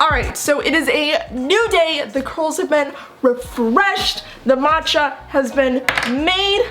Alright, so it is a new day. The curls have been refreshed. The matcha has been made.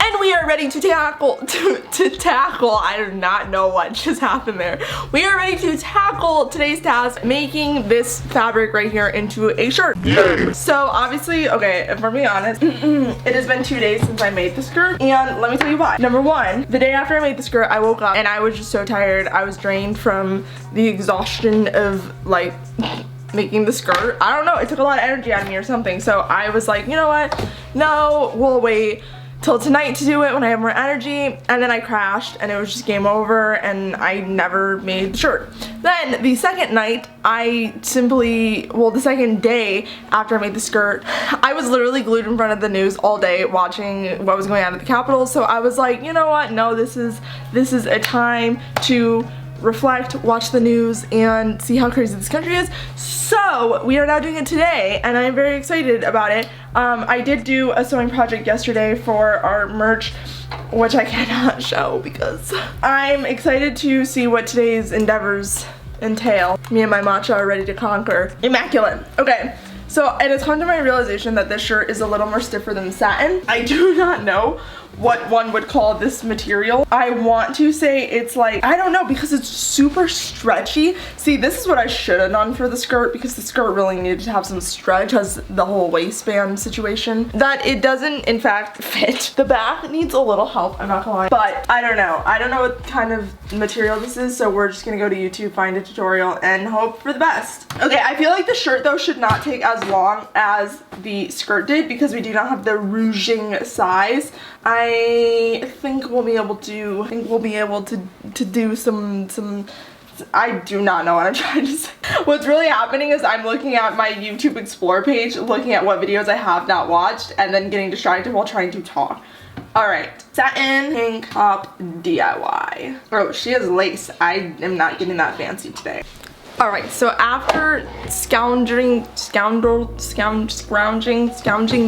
And we are ready to tackle, I do not know what just happened there. We are ready to tackle today's task, making this fabric right here into a shirt. Yay. So obviously, okay, if we're being honest, it has been 2 days since I made the skirt, and let me tell you why. Number one, the day after I made the skirt, I woke up and I was just so tired. I was drained from the exhaustion of like making the skirt. I don't know, it took a lot of energy out of me or something. So I was like, you know what? No, we'll wait till tonight to do it when I have more energy. And then I crashed and it was just game over and I never made the shirt. Then the second night, the second day after I made the skirt, I was literally glued in front of the news all day watching what was going on at the Capitol. So I was like, you know what? No, this is a time to reflect, watch the news, and see how crazy this country is. So we are now doing it today and I'm very excited about it. I did do a sewing project yesterday for our merch, which I cannot show because I'm excited to see what today's endeavors entail. Me and my matcha are ready to conquer. Immaculate. Okay. So it has come to my realization that this shirt is a little more stiffer than satin. I do not know what one would call this material. I want to say it's like, I don't know, because it's super stretchy. See, this is what I should have done for the skirt, because the skirt really needed to have some stretch, because the whole waistband situation, that it doesn't in fact fit. The back needs a little help, I'm not gonna lie, but I don't know. I don't know what kind of material this is, so we're just gonna go to YouTube, find a tutorial, and hope for the best. Okay, I feel like the shirt though should not take as long as the skirt did, because we do not have the ruching size. I think we'll be able to do some I do not know what I'm trying to say. What's really happening is I'm looking at my YouTube Explore page, looking at what videos I have not watched, and then getting distracted while trying to talk. Alright, satin pink top DIY. Oh, she has lace. I am not getting that fancy today. Alright, so after scrounging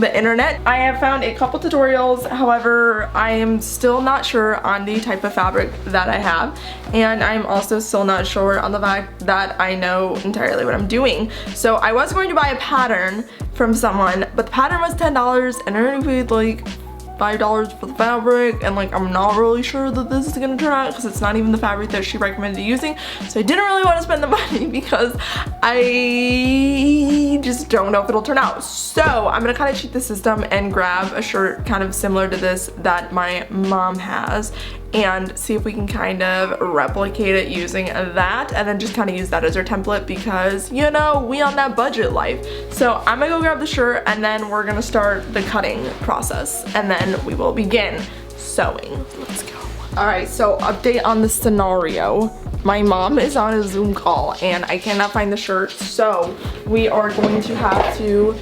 the internet, I have found a couple tutorials. However, I am still not sure on the type of fabric that I have, and I'm also still not sure on the fact that I know entirely what I'm doing. So I was going to buy a pattern from someone, but the pattern was $10 and I already paid like $5 for the fabric, and like I'm not really sure that this is gonna turn out because it's not even the fabric that she recommended using. So I didn't really want to spend the money because I just don't know if it'll turn out. So I'm gonna kind of cheat the system and grab a shirt kind of similar to this that my mom has and see if we can kind of replicate it using that, and then just kind of use that as our template because, you know, we on that budget life. So I'm gonna go grab the shirt and then we're gonna start the cutting process and then we will begin sewing. Let's go. All right, so update on the scenario. My mom is on a Zoom call and I cannot find the shirt, so we are going to have to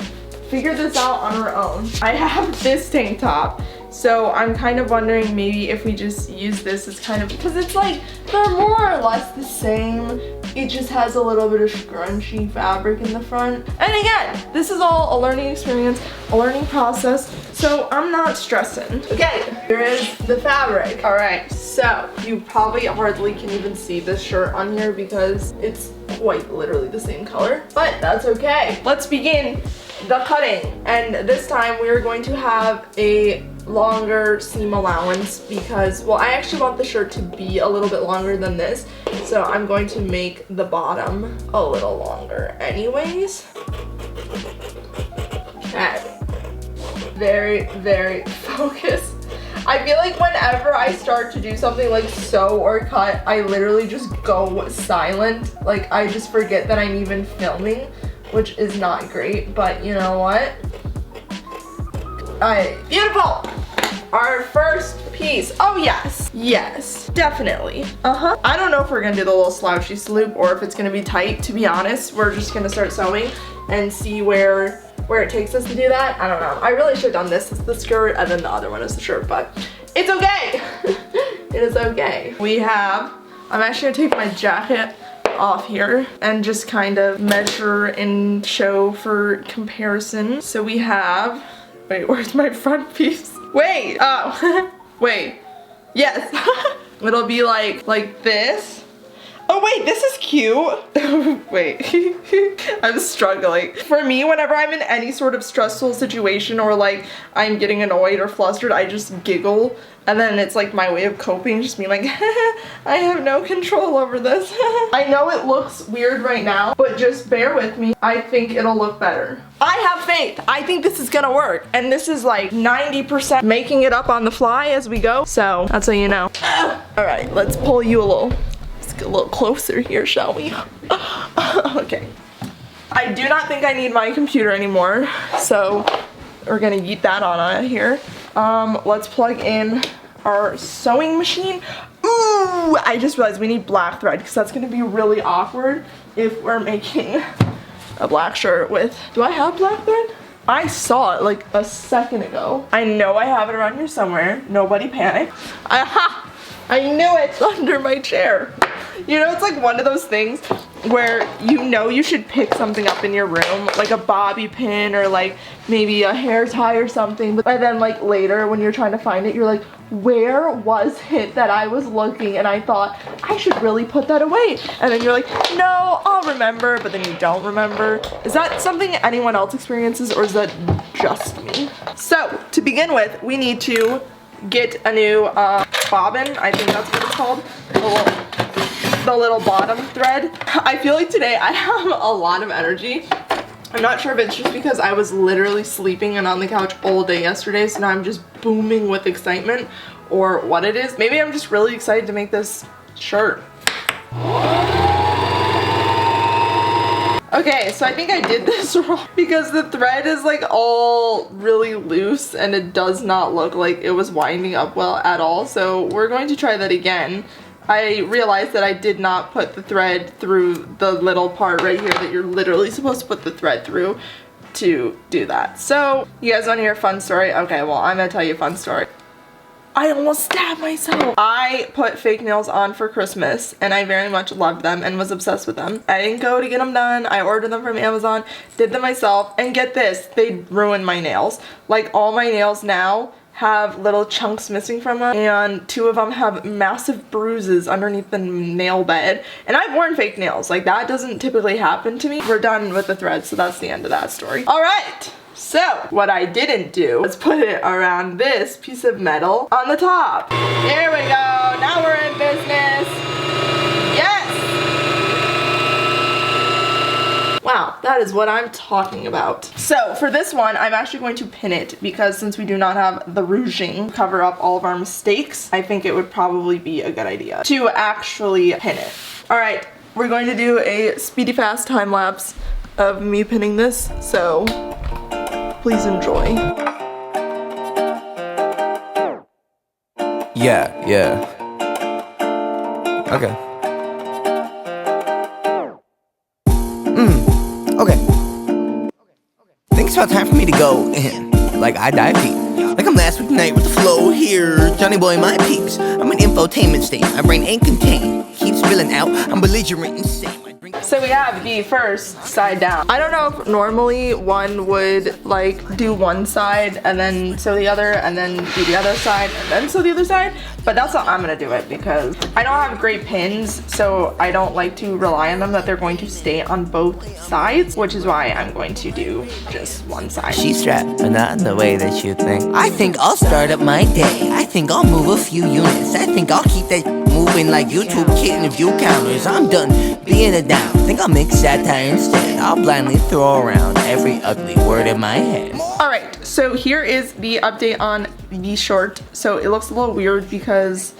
figure this out on our own. I have this tank top, so I'm kind of wondering maybe if we just use this as kind of, because it's like, they're more or less the same. It just has a little bit of scrunchy fabric in the front. And again, this is all a learning experience, a learning process, so I'm not stressing. Okay, here is the fabric. All right, so you probably hardly can even see this shirt on here because it's quite literally the same color, but that's okay. Let's begin the cutting, and this time we are going to have a longer seam allowance because, well, I actually want the shirt to be a little bit longer than this, so I'm going to make the bottom a little longer anyways. Okay, very, very focused. I feel like whenever I start to do something like sew or cut, I literally just go silent. Like, I just forget that I'm even filming, which is not great, but you know what? Alright, beautiful! Our first piece. Oh yes, yes, definitely. I don't know if we're gonna do the little slouchy sloop or if it's gonna be tight, to be honest. We're just gonna start sewing and see where it takes us to do that. I don't know. I really should have done this as the skirt and then the other one is the shirt, but it's okay. It is okay. I'm actually gonna take my jacket off here and just kind of measure and show for comparison. So we have, wait, where's my front piece? Wait, oh, wait, yes. It'll be like this. Oh wait, this is cute. Wait, I'm struggling. For me, whenever I'm in any sort of stressful situation or like I'm getting annoyed or flustered, I just giggle. And then it's like my way of coping, just being like, I have no control over this. I know it looks weird right now, but just bear with me. I think it'll look better. I have faith. I think this is gonna work. And this is like 90% making it up on the fly as we go. So that's how you know. All right, let's pull you let's get a little closer here, shall we? Okay. I do not think I need my computer anymore. So we're gonna yeet that on out of here. Let's plug in our sewing machine. Ooh, I just realized we need black thread because that's gonna be really awkward if we're making a black shirt with, do I have black thread? I saw it like a second ago. I know I have it around here somewhere. Nobody panic. Aha! I knew it's under my chair. You know, it's like one of those things where you know you should pick something up in your room, like a bobby pin or like maybe a hair tie or something, but then like later when you're trying to find it, you're like, where was it that I was looking and I thought I should really put that away? And then you're like, no, I'll remember, but then you don't remember. Is that something anyone else experiences or is that just me? So to begin with, we need to get a new bobbin, I think that's what it's called, the little bottom thread. I feel like today I have a lot of energy. I'm not sure if it's just because I was literally sleeping and on the couch all day yesterday, so now I'm just booming with excitement, or what it is. Maybe I'm just really excited to make this shirt. Okay, so I think I did this wrong because the thread is like all really loose and it does not look like it was winding up well at all. So we're going to try that again. I realized that I did not put the thread through the little part right here that you're literally supposed to put the thread through to do that. So you guys want to hear a fun story? Okay, well, I'm gonna tell you a fun story. I almost stabbed myself. I put fake nails on for Christmas and I very much loved them and was obsessed with them. I didn't go to get them done. I ordered them from Amazon, did them myself, and get this, they ruined my nails. Like all my nails now have little chunks missing from them and 2 of them have massive bruises underneath the nail bed. And I've worn fake nails, like that doesn't typically happen to me. We're done with the thread, so that's the end of that story. All right. So, what I didn't do was put it around this piece of metal on the top. There we go, now we're in business. Yes! Wow, that is what I'm talking about. So, for this one, I'm actually going to pin it because since we do not have the rouging to cover up all of our mistakes, I think it would probably be a good idea to actually pin it. All right, we're going to do a speedy fast time lapse of me pinning this, so please enjoy. Yeah. Okay. Okay. Think it's about time for me to go in. Like I dive deep. Like I'm last week night with the flow here. Johnny boy, my peeps. I'm an infotainment state. My brain ain't contained. Keeps spilling out. I'm belligerent insane. So we have the first side down. I don't know if normally one would like do one side and then sew the other and then do the other side and then sew the other side, but that's how I'm gonna do it because I don't have great pins, so I don't like to rely on them that they're going to stay on both sides, which is why I'm going to do just one side. She's strapped, but not in the way that you think. I think I'll start up my day. I think I'll move a few units. I think I'll keep that moving like YouTube hitting view counters. I'm done being a down. Think I'll make satire instead. I'll blindly throw around every ugly word in my head. Alright, so here is the update on the short. So it looks a little weird because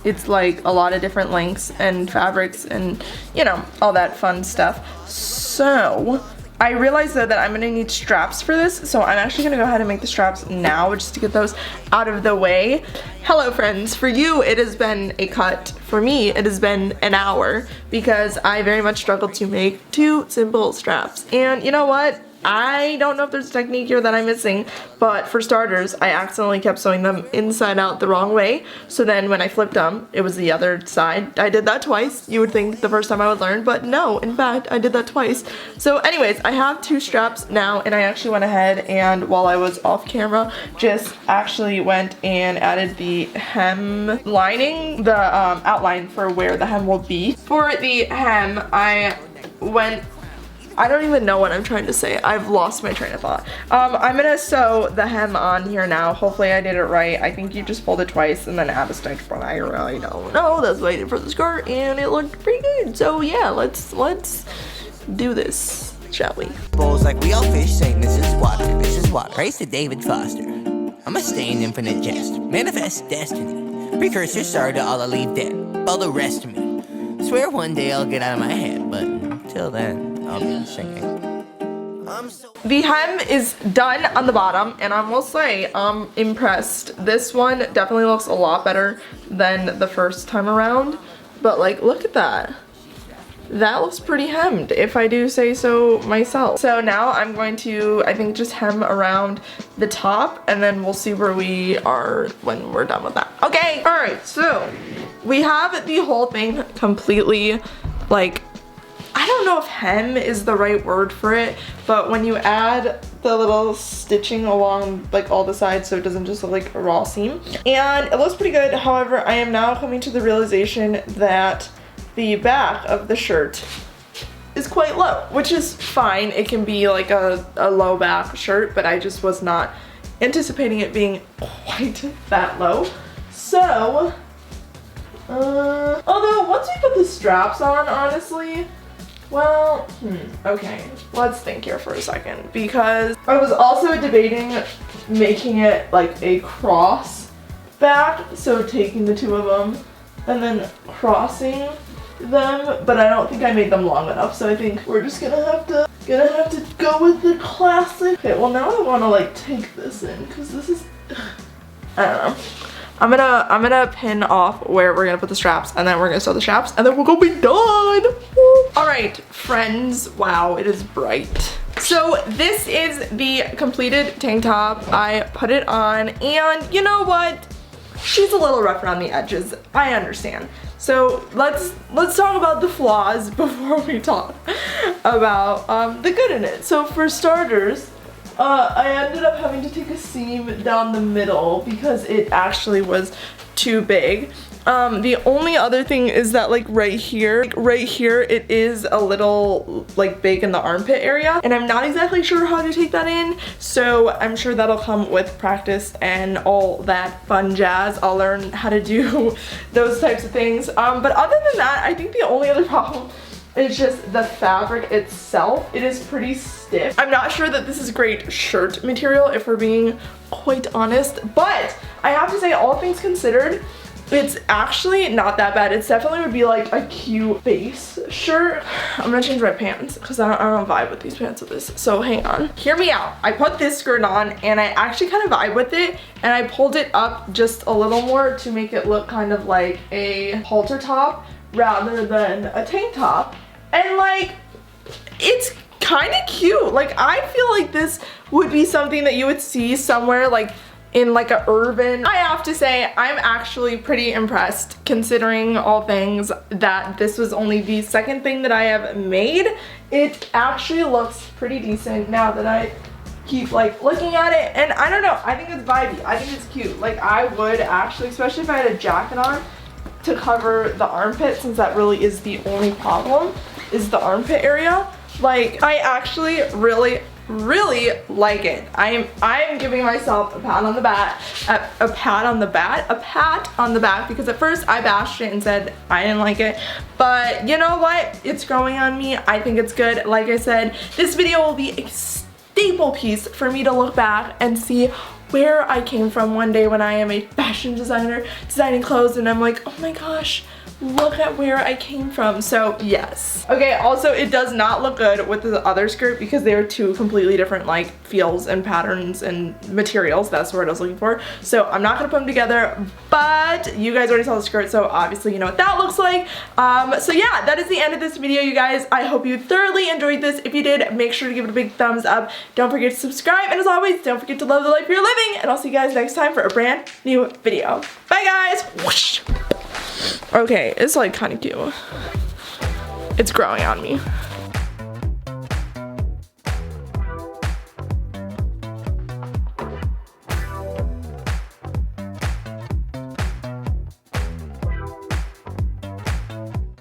it's like a lot of different lengths and fabrics and, you know, all that fun stuff. So I realized though that I'm gonna need straps for this, so I'm actually gonna go ahead and make the straps now just to get those out of the way. Hello friends, for you it has been a cut. For me it has been an hour because I very much struggled to make 2 simple straps. And you know what? I don't know if there's a technique here that I'm missing, but for starters, I accidentally kept sewing them inside out the wrong way. So then when I flipped them, it was the other side. I did that twice. You would think the first time I would learn, but no, in fact, I did that twice. So anyways, I have 2 straps now, and I actually went ahead and while I was off camera, just actually went and added the hem lining, the outline for where the hem will be. For the hem, I don't even know what I'm trying to say. I've lost my train of thought. I'm gonna sew the hem on here now. Hopefully I did it right. I think you just fold it twice and then add a stitch, but I really don't know. That's what I did for the skirt and it looked pretty good. So yeah, let's do this, shall we? Bowls like we all fish, saying this is water, this is water. Praise to David Foster. I'ma stay in infinite jest, manifest destiny. Precursor, sorry to all I leave dead, all the rest of me. Swear one day I'll get out of my head, but until then, I'll be singing. The hem is done on the bottom, and I will say I'm impressed. This one definitely looks a lot better than the first time around, but like, look at that. That looks pretty hemmed, if I do say so myself. So now I'm going to, I think, just hem around the top, and then we'll see where we are when we're done with that. Okay, all right, so we have the whole thing completely, like, I don't know if hem is the right word for it, but when you add the little stitching along like all the sides so it doesn't just look like a raw seam. And it looks pretty good. However, I am now coming to the realization that the back of the shirt is quite low, which is fine. It can be like a low back shirt, but I just was not anticipating it being quite that low. So, although once we put the straps on, honestly, well, okay, let's think here for a second, because I was also debating making it like a cross back, so taking the 2 of them and then crossing them, but I don't think I made them long enough, so I think we're just gonna have to go with the classic. Okay, well now I want to like take this in, because this is, I don't know. I'm gonna pin off where we're gonna put the straps, and then we're gonna sew the straps, and then we're gonna be done. All right, friends. Wow, it is bright. So this is the completed tank top. I put it on, and you know what? She's a little rough around the edges. I understand. So let's talk about the flaws before we talk about the good in it. So for starters, I ended up having to take a seam down the middle because it actually was too big. The only other thing is that like right here it is a little like big in the armpit area, and I'm not exactly sure how to take that in, so I'm sure that'll come with practice and all that fun jazz. I'll learn how to do those types of things. But other than that, I think the only other problem is just the fabric itself. It is pretty stiff. I'm not sure that this is great shirt material, if we're being quite honest, but I have to say, all things considered, it's actually not that bad. It definitely would be like a cute base shirt. I'm gonna change my pants because I don't vibe with these pants with this. So hang on. Hear me out. I put this skirt on and I actually kind of vibe with it, and I pulled it up just a little more to make it look kind of like a halter top rather than a tank top. And like, it's kind of cute. Like, I feel like this would be something that you would see somewhere like in like a urban. I have to say, I'm actually pretty impressed, considering all things that this was only the second thing that I have made. It actually looks pretty decent now that I keep like looking at it, and I don't know, I think it's vibey. I think it's cute. Like, I would actually, especially if I had a jacket on to cover the armpit, since that really is the only problem, is the armpit area. Like, I actually really like it. I am giving myself a pat on the back, a pat on the back, because at first I bashed it and said I didn't like it, but you know what? It's growing on me. I think it's good. Like I said, this video will be a staple piece for me to look back and see where I came from one day when I am a fashion designer designing clothes, and I'm like, oh my gosh, look at where I came from. So yes. Okay, also it does not look good with the other skirt because they are two completely different like feels and patterns and materials. That's the word I was looking for. So I'm not gonna put them together, but you guys already saw the skirt, so obviously you know what that looks like. So yeah, that is the end of this video, you guys. I hope you thoroughly enjoyed this. If you did, make sure to give it a big thumbs up. Don't forget to subscribe, and as always, don't forget to love the life you're living, and I'll see you guys next time for a brand new video. Bye guys! Whoosh. Okay, it's like kind of cute. It's growing on me.